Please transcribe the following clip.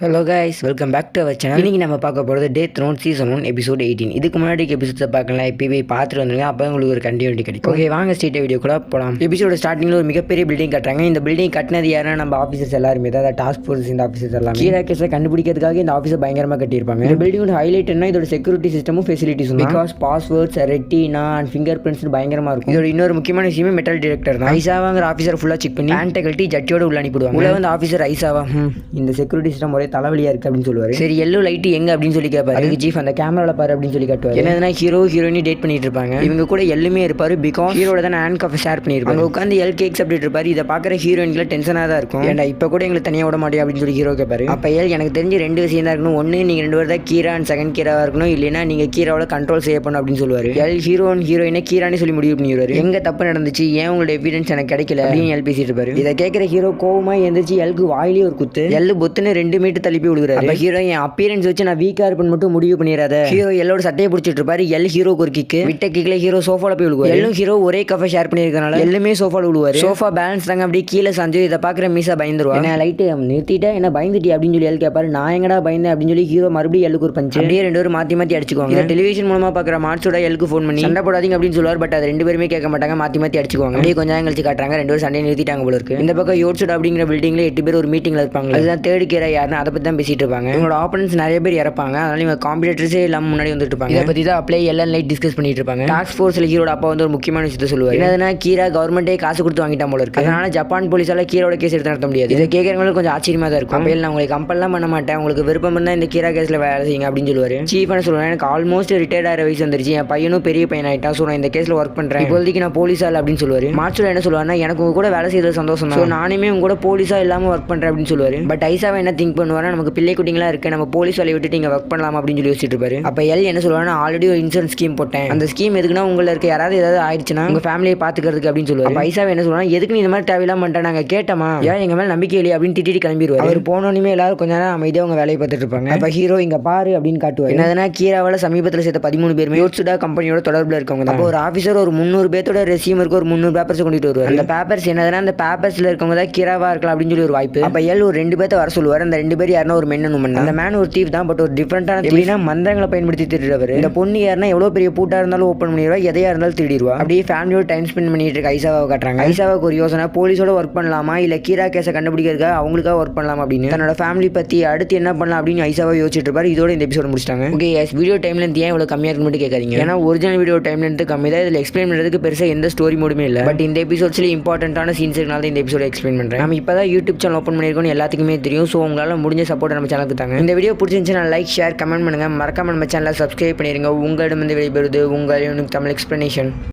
Hello guys, welcome back to our channel. இன்னைக்கு நம்ம பார்க்க போகிறது டெத் நோட் சீசன் 1 எபிசோட் 18. இதுக்கு முன்னாடி எபிசோட்ஸை பார்க்கலாம், இப்போ போய் பார்த்துட்டு வந்துருங்க. அப்போ உங்களுக்கு ஒரு கண்டினியூட்டி கிடைக்கும். ஓகே, வாங்க ஸ்ட்ரெயிட் வீடியோ கூட போகலாம். எபிசோட ஸ்டார்டிங்கில் ஒரு மிகப்பெரிய பில்டிங் கட்டுறாங்க. இந்த பில்டிங் கட்டினது யாருன்னா நம்ம ஆஃபீஸர்ஸ் எல்லாருமே தான், டாஸ்க் ஃபோர்ஸ். இந்த ஆஃபீஸர்ஸ் எல்லாம் கீழே கேஸை கண்டுபிடிக்கிறதுக்காக இந்த ஆஃபீஸை பயங்கரமாக கட்டியிருப்பாங்க. இந்த பில்டிங்கோட ஹைலைட் என்ன, இதோட செக்யூரிட்டி சிஸ்டமும் facilities, because passwords, retina and fingerprints பயங்கரமாக இருக்கும். இதோட இன்னொரு முக்கியமான விஷயமே மெட்டல் டிடெக்டர் தான். ஐசாவாங்கிற ஆஃபீஸர் ஃபுல்லாக செக் பண்ணி பேண்டை கட்டி ஜட்டியோட உள்ள அனுப்பிடுவாங்க. உள்ள வந்து ஆஃபீஸர் ஐசாவா, இந்த செக்யூரிட்டி சிஸ்டம் ஒரே தலைவலியாக இருக்குது அப்படின்னு சொல்லுவாரு. சரி, எல்லோ லைட் எங்க அப்படின்னு சொல்லி கேட்பாரு. அதுக்கு சீஃப் அந்த கேமரால பாரு அப்படின்னு சொல்லி காட்டுவாரு. என்னதுன்னா ஹீரோ ஹீரோயினி டேட் பண்ணிட்டு இருப்பாங்க. இவங்க கூட எல்லுமே இருப்பாரு, பிகாஸ் ஹீரோட தான் ஹேண்ட் கஃப் ஷேர் பண்ணிருப்பாங்க. உட்காந்து எல் கேக்ஸ் அப்படி இருப்பாரு. இதை பாக்குற ஹீரோயின்ல டென்ஷனா தான் இருக்கும். ஏன்டா இப்ப கூட எங்களை தனியா விட மாட்டேன் அப்படின்னு சொல்லி ஹீரோ கேட்பாரு. அப்ப எல், எனக்கு தெரிஞ்சு ரெண்டு விஷயம் தான் இருக்கணும். ஒன்னு, நீங்க ரெண்டு பேர் தான் கீரா அண்ட் செகண்ட் கீராவா இருக்கணும், இல்லைன்னா நீங்க கீராவோட கண்ட்ரோல் செய்யப்படும் அப்படின்னு சொல்லுவாரு. எல் ஹீரோயினை கீரானு சொல்லி முடிவு பண்ணிடுவாரு. எங்க தப்பு நடந்துச்சு, ஏன் உங்களோட எவிடன்ஸ் எனக்கு கிடைக்கல அப்படின்னு எல் பேசிட்டு இருப்பாரு. இதை கேட்கிற ஹீரோ கோவமா எந்திரிச்சு எல்க்கு வாயிலே ஒரு குத்து. எல்லு பொத்துன்னு 2 மீட்டர் தள்ளி விழுகிறாரு. ஹீரோ என் அப்பியரன்ஸ் வச்சு நான் வீக்கா இருப்பேன் மட்டும் முடிவு பண்ணிடாத. ஹீரோ எல்லோட சட்டையை பிடிச்சிட்டு இருப்பாரு. எல் ஹீரோக்கு ஒரு கிக்கு விட்ட கிக்ல ஹீரோ சோஃபால போய் விழுவாரு. எல்லும் ஹீரோ ஒரே கஃபை ஷேர் பண்ணிருக்கனால எல்லாமே சோஃபால விழுவாரு. சோஃபா பேலன்ஸ் தாங்க அப்படியே கீழே சாஞ்சு. இதை பாக்குற மீசா பயந்துருவா. என்ன லைட் நிறுத்திட்டா, என்ன பயந்துட்டி அப்படின்னு சொல்லி எல் கேட்பாரு. நான் எங்கடா பயந்தேன் அப்படின்னு சொல்லி ஹீரோ மறுபடியும் எல்லுக்கு ஒரு பஞ்சு. அப்படியே 2 பேரும் மாத்தி மாத்தி அடிச்சுக்குவாங்க. டெலிவிஷன் மூலமா பாக்குற மார்ட்ஸோட எல்லுக்கு ஃபோன் பண்ணி சண்டை போடாதீங்க அப்படின்னு சொல்லுவார். பட் அது 2 பேருமே கேட்க மாட்டாங்க, மாத்தி மாத்தி அடிச்சுக்குவாங்க. அப்படியே கொஞ்சம் நேரம் கழிச்சு காட்டுறாங்க 2 பேரும் சண்டையை நிறுத்திட்டாங்க போல இருக்கு. இந்த பக்கம் யோட்ஸோட அப்படிங்கிற பில்டிங்ல 8 பேர் ஒரு மீட்டிங்ல இருப்பாங்க. அதுதான் தேர்ட் கீரா யாருன்னு அதை பத்தி தான் பேசிட்டு இருப்பாங்க. இவங்களோட ஆப்பனன்ஸ் நிறைய பேர் இறப்பாங்க. அதனால இவங்க காம்படிட்டர்ஸே இல்லாம முன்னாடி வந்துட்டு இருப்பாங்க. இதை பத்தி தான் அப்ளை எல்லாம் லைட் டிஸ்கஸ் பண்ணிட்டு இருப்பாங்க. டாஸ்க் ஃபோர்ஸ்ல ஹீரோட அப்பா வந்து ஒரு முக்கியமான விஷயத்தை சொல்லுவார். என்னதுன்னா கீரா கவர்மெண்டே காசு கொடுத்து வாங்கிட்டா போல இருக்கு. அதனால ஜப்பான் போலீஸால கீரோட கேஸ் எடுத்து நடத்த முடியாது. இதை கேட்கறவங்களுக்கு கொஞ்சம் ஆச்சரியமா தான் இருக்கும். அப்ப நான் உங்களுக்கு கம்பல்லாம் பண்ண மாட்டேன், உங்களுக்கு விருப்பம் இருந்தா இந்த கீரா கேஸ்ல வேலை செய்யுங்க அப்படின்னு சொல்லுவாரு. சீஃப் என்ன சொல்லுவாங்க, எனக்கு ஆல்மோஸ்ட் ரிட்டையர்ட் ஆகிற வயசு வந்துருச்சு, என் பையனும் பெரிய பையன் ஆயிட்டா, ஸோ நான் இந்த கேஸ்ல ஒர்க் பண்றேன், இப்போதைக்கு நான் போலீஸா இல்லை அப்படின்னு சொல்லுவாரு. மார்ச்ல என்ன சொல்லுவாருன்னா, எனக்கு உங்க கூட வேலை செய்யறது சந்தோஷம் தான், நானுமே உங்க கூட போலீஸா இல்லாம ஒர்க் பண்றேன் அப்படின்னு சொல்லுவாரு. பட் ஐசாவை என்ன திங்க் பண்ணுவாரு, நமக்கு பிள்ளை குட்டிங்களா இருக்கு, நம்ம போலீஸ் வேலையை விட்டுட்டு இங்க ஒர்க் பண்ணலாம் அப்படின்னு சொல்லி யோசிச்சுட்டு இருப்பாரு. அப்ப எல் என்ன சொல்லுவாங்க, ஆல்ரெடி ஒரு இன்சூரன்ஸ் ஸ்கீம் போட்டேன், அந்த ஸ்கீம் எதுக்குன்னா உங்களை இருக்க யாராவது ஏதாவது ஆயிடுச்சுன்னா உங்க ஃபேமிலியை பாத்துக்கிறதுக்கு அப்படின்னு சொல்லுவாரு. பைசாவை என்ன சொல்லுவாங்க, எதுக்கு நீ இந்த மாதிரி தேவையில்லாம பண்ணிட்டா, நாங்க கேட்டோமா, ஏன் எங்க மேல நம்பிக்கை இல்லையா அப்படின்னு திட்டிட்டு கிளம்பிடுவாரு. அவர் போனோன்னு எல்லாரும் கொஞ்ச நேரம் அமைதியா அவங்க வேலையை பார்த்துட்டு இருப்பாங்க. அப்ப ஹீரோ இங்க பாரு அப்படின்னு காட்டுவார். என்னதுன்னா கீராவால சமீபத்தில் சேர்த்த 13 பேருமே யோட்சுடா கம்பெனியோட தொடர்புல இருக்கவங்க தான். அப்போ ஒரு ஆஃபீஸர் ஒரு 300 பேர்த்தோட ரெசியூம் இருக்கு, ஒரு 300 பேப்பர்ஸ் கொண்டுட்டு வருவார். அந்த பேப்பர்ஸ் என்னதுன்னா அந்த பேப்பர்ஸ்ல இருக்கவங்க தான் கீராவா இருக்கலாம் அப்படின்னு சொல்லி ஒரு வாய்ப்பு. அப்ப எல் ஒரு 2 பேர்த்த வர சொல்லுவார். அந்த 2 பேர் யாருன்னா ஒரு மென் உமன். அந்த மேன் ஒரு தீவ் தான், பட் ஒரு டிஃபரெண்டான எப்படின்னா மந்திரங்களை பயன்படுத்தி திருடுறவர். இந்த பொண்ணு யாருன்னா எவ்வளவு பெரிய பூட்டா இருந்தாலும் ஓப்பன் பண்ணிடுவா, எதையா இருந்தாலும் திருடிடுவா. அப்படியே ஃபேமிலியோட டைம் ஸ்பெண்ட் பண்ணிட்டு இருக்க ஐசாவை காட்டுறாங்க. ஐசாவுக்கு ஒரு யோசனை, போலீஸோட ஒர்க் பண்ணலாமா இல்ல கீரா கேஸை கண்டுபிடிக்கிறதுக்காக அவங்களுக்காக ஒர்க் பண்ணலாமா அப்படின்னு தன்னோட ஃபேமிலி பத்தி அடுத்து என்ன பண்ணலாம் அப்படின்னு ஐசாவை யோசிச்சுட்டு இருப்பாரு. இதோட இந்த எபிசோட் முடிச்சிட்டாங்க. ஓகே, வீடியோ டைம்ல இருந்து ஏன் இவ்வளவு கம்மியா இருக்குன்னு கேட்காதீங்க. ஏன்னா ஒரிஜினல் வீடியோ டைம்ல இருந்து கம்மி தான். இதுல எக்ஸ்பிளைன் பண்றதுக்கு பெருசா எந்த ஸ்டோரி மோடுமே இல்ல. பட் இந்த எபிசோட்ஸ்ல இம்பார்ட்டன்டான சீன்ஸ் இருக்கனால இந்த எபிசோட எக்ஸ்பிளைன் பண்றேன். நம்ம இப்பதான் யூடியூப் சேனல் ஓப்பன் பண்ணிருக்கோம், எல்லாத்துக்குமே தெரியும். ஸோ உங்களால முடிஞ்ச சப்போர்ட் நம்ம சேனலுக்கு தாங்க. இந்த வீடியோ பிடிச்சிருந்துச்சுன்னா லைக், ஷேர், கமெண்ட் பண்ணுங்க. மறக்காம நம்ம சேனலை சப்ஸ்கிரைப் பண்ணிருங்க. உங்களிடம் விடைபெறுவது உங்கள் தமிழ் எக்ஸ்பிளனேஷன்.